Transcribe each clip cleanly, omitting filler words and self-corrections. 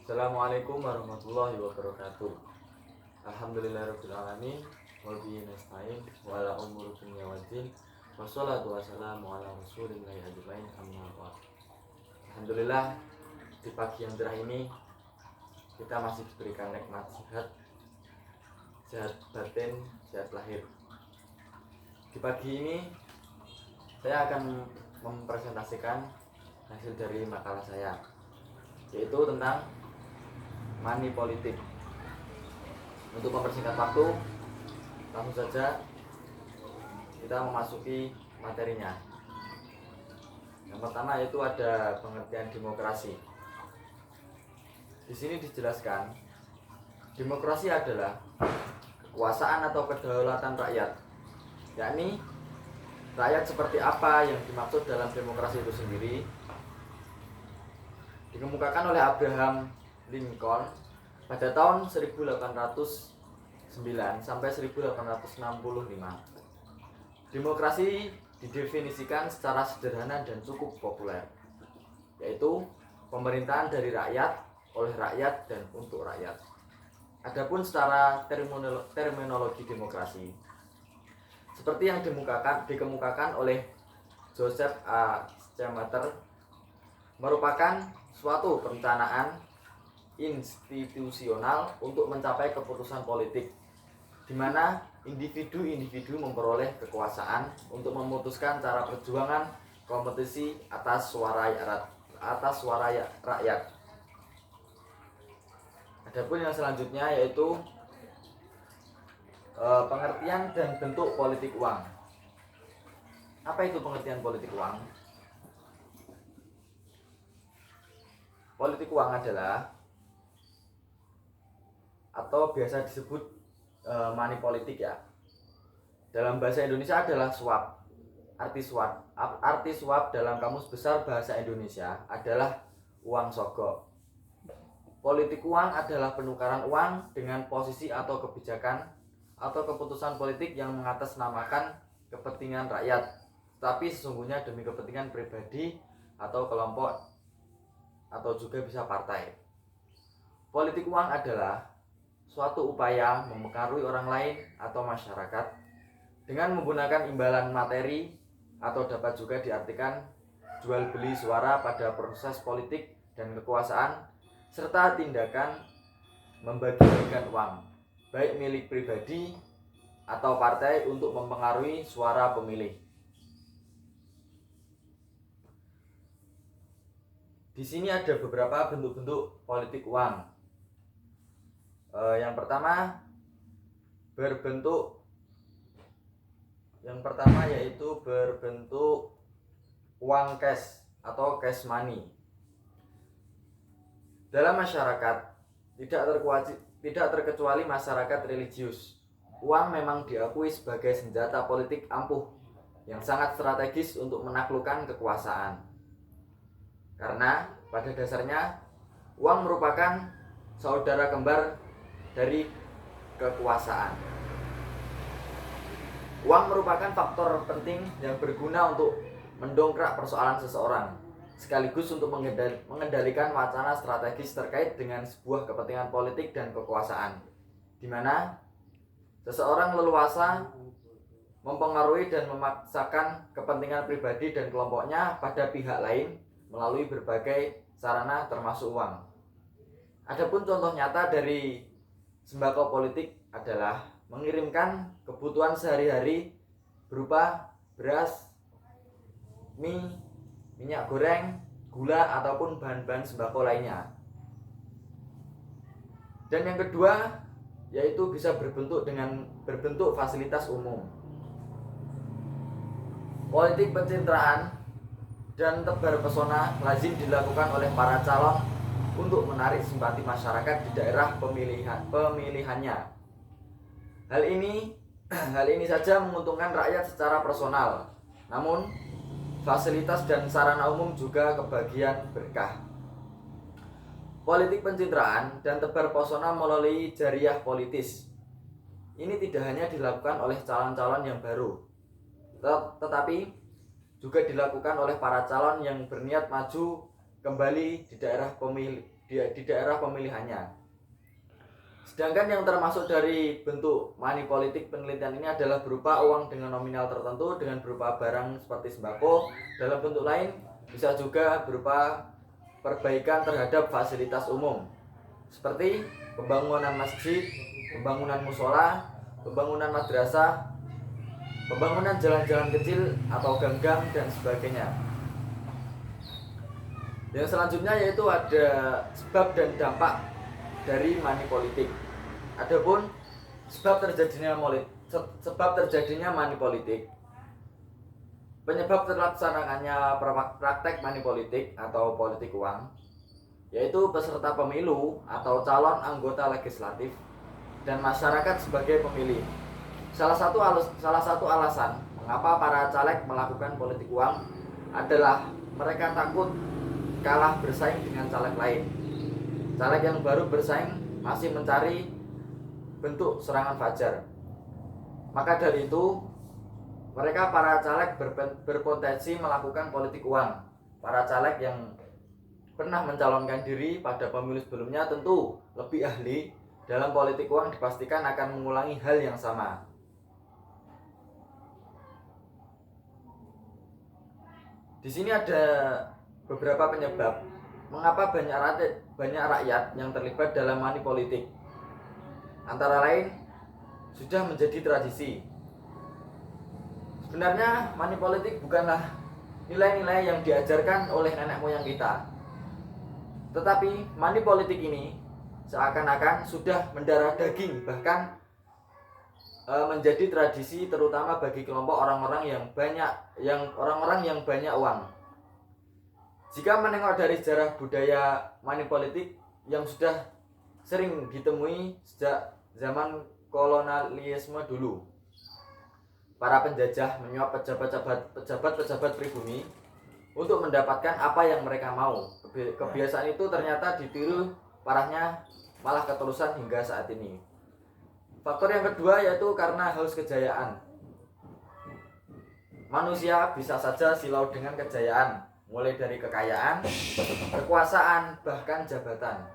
Assalamualaikum warahmatullahi wabarakatuh. Alhamdulillahirabbil alamin wa bihi nasta'in wa ala umuri dunya waddin. Wassalatu wassalamu ala rasulillahi ajmain amma ba'd. Alhamdulillah, di pagi yang cerah ini kita masih diberikan nikmat sehat batin, sehat lahir. Di pagi ini saya akan mempresentasikan hasil dari makalah saya, yaitu tentang money politik. Untuk mempersingkat waktu, langsung saja kita memasuki materinya. Yang pertama yaitu ada pengertian demokrasi. Di sini dijelaskan, demokrasi adalah kekuasaan atau kedaulatan rakyat, yakni rakyat seperti apa yang dimaksud dalam demokrasi itu sendiri dikemukakan oleh Abraham Lincoln pada tahun 1809 sampai 1865. Demokrasi didefinisikan secara sederhana dan cukup populer, yaitu pemerintahan dari rakyat, oleh rakyat, dan untuk rakyat. Adapun secara terminologi demokrasi, seperti yang dikemukakan oleh Joseph A. Schumpeter, merupakan suatu perencanaan institusional untuk mencapai keputusan politik, di mana individu-individu memperoleh kekuasaan untuk memutuskan cara perjuangan kompetisi atas suara rakyat. Adapun yang selanjutnya yaitu pengertian dan bentuk politik uang. Apa itu pengertian politik uang? Politik uang adalah, atau biasa disebut money politik ya, dalam bahasa Indonesia adalah suap. Arti suap dalam Kamus Besar Bahasa Indonesia adalah uang sogok. Politik uang adalah penukaran uang dengan posisi atau kebijakan atau keputusan politik yang mengatasnamakan kepentingan rakyat, tapi sesungguhnya demi kepentingan pribadi atau kelompok atau juga bisa partai. Politik uang adalah suatu upaya mempengaruhi orang lain atau masyarakat dengan menggunakan imbalan materi, atau dapat juga diartikan jual beli suara pada proses politik dan kekuasaan, serta tindakan membagi-bagikan uang, baik milik pribadi atau partai, untuk mempengaruhi suara pemilih. Di sini ada beberapa bentuk-bentuk politik uang. Yang pertama yaitu berbentuk uang cash atau cash money. Dalam masyarakat tidak terkecuali masyarakat religius, uang memang diakui sebagai senjata politik ampuh yang sangat strategis untuk menaklukkan kekuasaan. Karena pada dasarnya uang merupakan saudara kembar dari kekuasaan. Uang merupakan faktor penting yang berguna untuk mendongkrak persoalan seseorang, sekaligus untuk mengendalikan wacana strategis terkait dengan sebuah kepentingan politik dan kekuasaan, di mana seseorang leluasa mempengaruhi dan memaksakan kepentingan pribadi dan kelompoknya pada pihak lain melalui berbagai sarana termasuk uang. Adapun contoh nyata dari sembako politik adalah mengirimkan kebutuhan sehari-hari berupa beras, mie, minyak goreng, gula, ataupun bahan-bahan sembako lainnya. Dan yang kedua yaitu bisa berbentuk fasilitas umum. Politik pencitraan dan tebar pesona lazim dilakukan oleh para calon untuk menarik simpati masyarakat di daerah pemilihannya. Hal ini saja menguntungkan rakyat secara personal, namun fasilitas dan sarana umum juga kebagian berkah. Politik pencitraan dan tebar pesona melalui jariah politis ini tidak hanya dilakukan oleh calon-calon yang baru, tetapi juga dilakukan oleh para calon yang berniat maju kembali di daerah di daerah pemilihannya. Sedangkan yang termasuk dari bentuk money politik penelitian ini adalah berupa uang dengan nominal tertentu, dengan berupa barang seperti sembako. Dalam bentuk lain bisa juga berupa perbaikan terhadap fasilitas umum seperti pembangunan masjid, pembangunan musola, pembangunan madrasah, pembangunan jalan-jalan kecil atau gang-gang dan sebagainya. Yang selanjutnya yaitu ada sebab dan dampak dari money politik. Adapun sebab terjadinya money politik, penyebab terlaksanakannya praktek money politik atau politik uang, yaitu peserta pemilu atau calon anggota legislatif dan masyarakat sebagai pemilih. Salah satu alasan mengapa para caleg melakukan politik uang adalah mereka takut kalah bersaing dengan caleg lain. Caleg yang baru bersaing masih mencari bentuk serangan fajar. Maka dari itu, mereka para caleg berpotensi melakukan politik uang. Para caleg yang pernah mencalonkan diri pada pemilu sebelumnya tentu lebih ahli dalam politik uang, dipastikan akan mengulangi hal yang sama. Di sini ada beberapa penyebab mengapa banyak rakyat yang terlibat dalam money politik. Antara lain, sudah menjadi tradisi. Sebenarnya money politik bukanlah nilai-nilai yang diajarkan oleh nenek moyang kita. Tetapi money politik ini seakan-akan sudah mendarah daging, bahkan menjadi tradisi terutama bagi kelompok orang-orang yang banyak uang. Jika menengok dari sejarah budaya money politik yang sudah sering ditemui sejak zaman kolonialisme dulu, para penjajah menyuap pejabat pribumi untuk mendapatkan apa yang mereka mau. Kebiasaan itu ternyata ditiru parahnya malah keterusan hingga saat ini. Faktor yang kedua yaitu karena haus kejayaan. Manusia bisa saja silau dengan kejayaan, mulai dari kekayaan, kekuasaan, bahkan jabatan.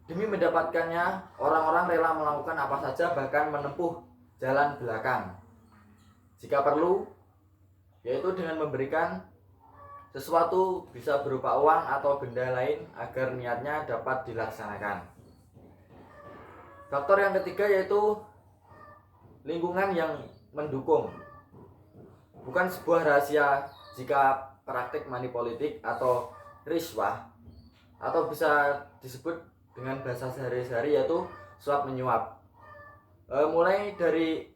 Demi mendapatkannya, orang-orang rela melakukan apa saja, bahkan menempuh jalan belakang jika perlu, yaitu dengan memberikan sesuatu, bisa berupa uang atau benda lain agar niatnya dapat dilaksanakan. Faktor yang ketiga yaitu lingkungan yang mendukung. Bukan sebuah rahasia jika praktik money politik atau riswah, atau bisa disebut dengan bahasa sehari-hari yaitu suap menyuap, mulai dari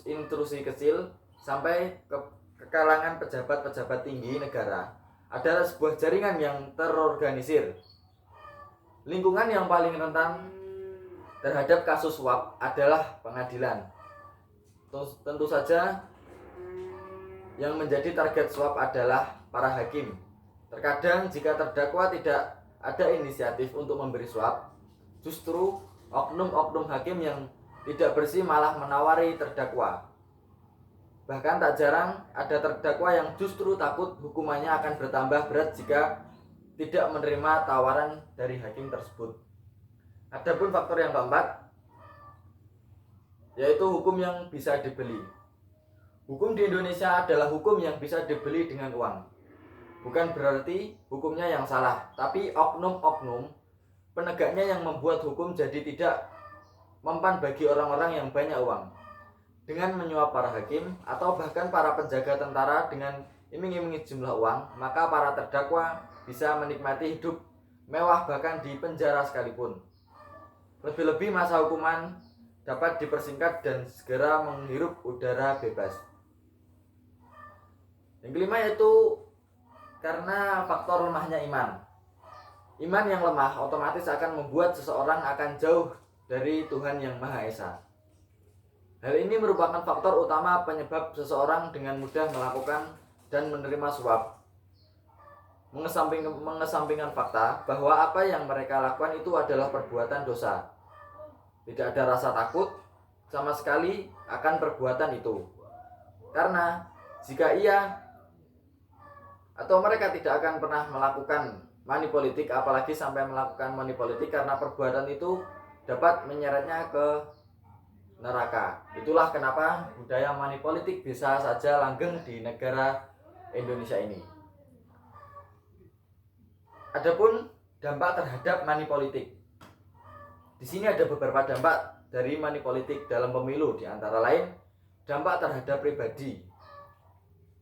intrusi kecil sampai ke kalangan pejabat-pejabat tinggi negara, adalah sebuah jaringan yang terorganisir. Lingkungan yang paling rentan terhadap kasus suap adalah pengadilan. Tentu saja yang menjadi target suap adalah para hakim. Terkadang jika terdakwa tidak ada inisiatif untuk memberi suap, justru oknum-oknum hakim yang tidak bersih malah menawari terdakwa. Bahkan tak jarang ada terdakwa yang justru takut hukumannya akan bertambah berat jika tidak menerima tawaran dari hakim tersebut. Adapun faktor yang keempat yaitu hukum yang bisa dibeli. Hukum di Indonesia adalah hukum yang bisa dibeli dengan uang. Bukan berarti hukumnya yang salah, tapi oknum-oknum penegaknya yang membuat hukum jadi tidak mempan bagi orang-orang yang banyak uang. Dengan menyuap para hakim atau bahkan para penjaga tentara dengan iming-imingi jumlah uang, maka para terdakwa bisa menikmati hidup mewah bahkan di penjara sekalipun. Lebih-lebih masa hukuman dapat dipersingkat dan segera menghirup udara bebas. Yang kelima yaitu karena faktor lemahnya iman. Iman yang lemah otomatis akan membuat seseorang akan jauh dari Tuhan Yang Maha Esa. Hal ini merupakan faktor utama penyebab seseorang dengan mudah melakukan dan menerima suap. Mengesampingkan fakta bahwa apa yang mereka lakukan itu adalah perbuatan dosa. Tidak ada rasa takut sama sekali akan perbuatan itu. Karena jika ia atau mereka tidak akan pernah melakukan money politik, apalagi sampai melakukan money politik, karena perbuatan itu dapat menyeretnya ke neraka. Itulah kenapa budaya money politik bisa saja langgeng di negara Indonesia ini. Adapun dampak terhadap money politik, di sini ada beberapa dampak dari money politik dalam pemilu, di antara lain dampak terhadap pribadi.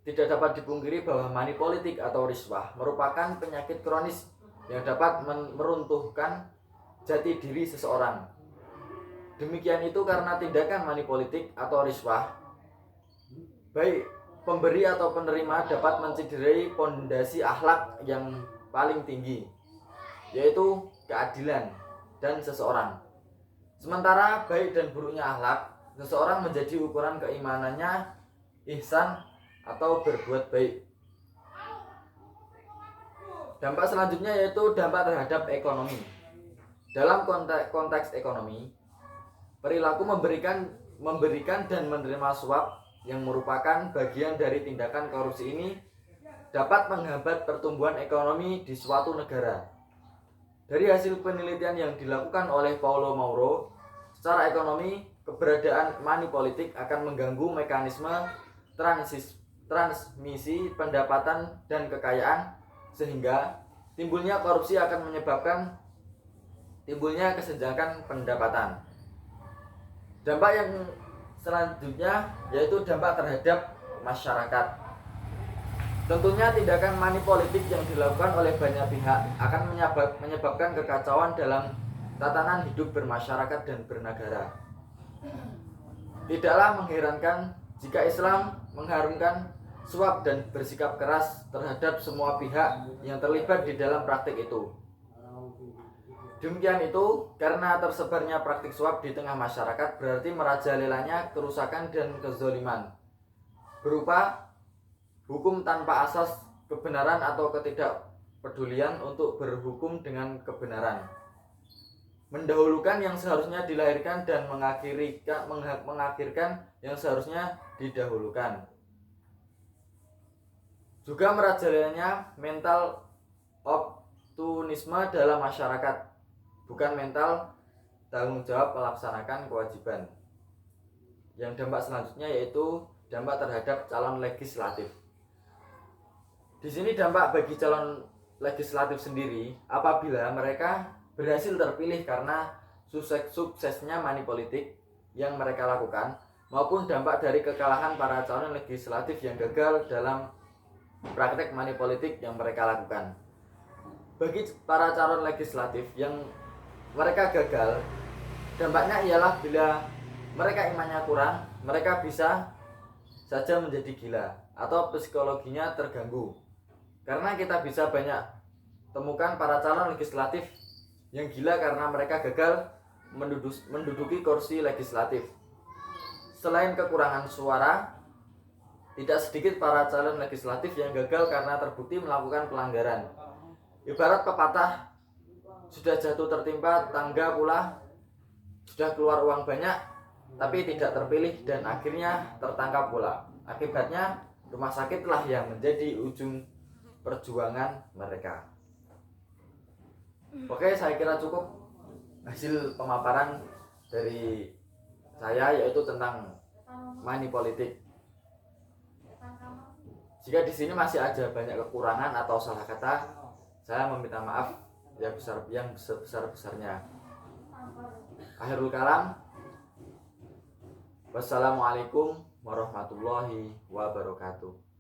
Tidak dapat dipungkiri bahwa money politik atau riswah merupakan penyakit kronis yang dapat meruntuhkan jati diri seseorang. Demikian itu karena tindakan money politik atau riswah, baik pemberi atau penerima, dapat mencederai pondasi akhlak yang paling tinggi, yaitu keadilan dan seseorang. Sementara baik dan buruknya akhlak seseorang menjadi ukuran keimanannya ihsan atau berbuat baik. Dampak selanjutnya yaitu dampak terhadap ekonomi. Dalam konteks ekonomi, perilaku memberikan dan menerima suap yang merupakan bagian dari tindakan korupsi ini dapat menghambat pertumbuhan ekonomi di suatu negara. Dari hasil penelitian yang dilakukan oleh Paulo Mauro, secara ekonomi, keberadaan money politik akan mengganggu mekanisme transmisi pendapatan dan kekayaan, sehingga timbulnya korupsi akan menyebabkan timbulnya kesenjangan pendapatan. Dampak yang selanjutnya yaitu dampak terhadap masyarakat. Tentunya tindakan money politik yang dilakukan oleh banyak pihak akan menyebabkan kekacauan dalam tatanan hidup bermasyarakat dan bernegara. Tidaklah mengherankan jika Islam mengharumkan suap dan bersikap keras terhadap semua pihak yang terlibat di dalam praktik itu. Demikian itu karena tersebarnya praktik suap di tengah masyarakat berarti merajalelanya kerusakan dan kezoliman berupa hukum tanpa asas kebenaran atau ketidakpedulian untuk berhukum dengan kebenaran, mendahulukan yang seharusnya dilahirkan dan mengakhirkan yang seharusnya didahulukan. Juga merajalelanya mental optimisme dalam masyarakat, bukan mental tanggung jawab melaksanakan kewajiban. Yang dampak selanjutnya yaitu dampak terhadap calon legislatif. Di sini dampak bagi calon legislatif sendiri apabila mereka berhasil terpilih karena suksesnya money politik yang mereka lakukan, maupun dampak dari kekalahan para calon legislatif yang gagal dalam praktek money politik yang mereka lakukan. Bagi para calon legislatif yang mereka gagal, dampaknya ialah bila mereka imannya kurang, mereka bisa saja menjadi gila atau psikologinya terganggu. Karena kita bisa banyak temukan para calon legislatif yang gila karena mereka gagal menduduki kursi legislatif. Selain kekurangan suara, tidak sedikit para calon legislatif yang gagal karena terbukti melakukan pelanggaran. Ibarat pepatah, sudah jatuh tertimpa tangga pula, sudah keluar uang banyak tapi tidak terpilih dan akhirnya tertangkap pula. Akibatnya rumah sakitlah yang menjadi ujung perjuangan mereka. Oke, saya kira cukup hasil pemaparan dari saya yaitu tentang money politik. Jika di sini masih ada banyak kekurangan atau salah kata, saya meminta maaf yang sebesar-besarnya. Akhirul kalam. Wassalamualaikum warahmatullahi wabarakatuh.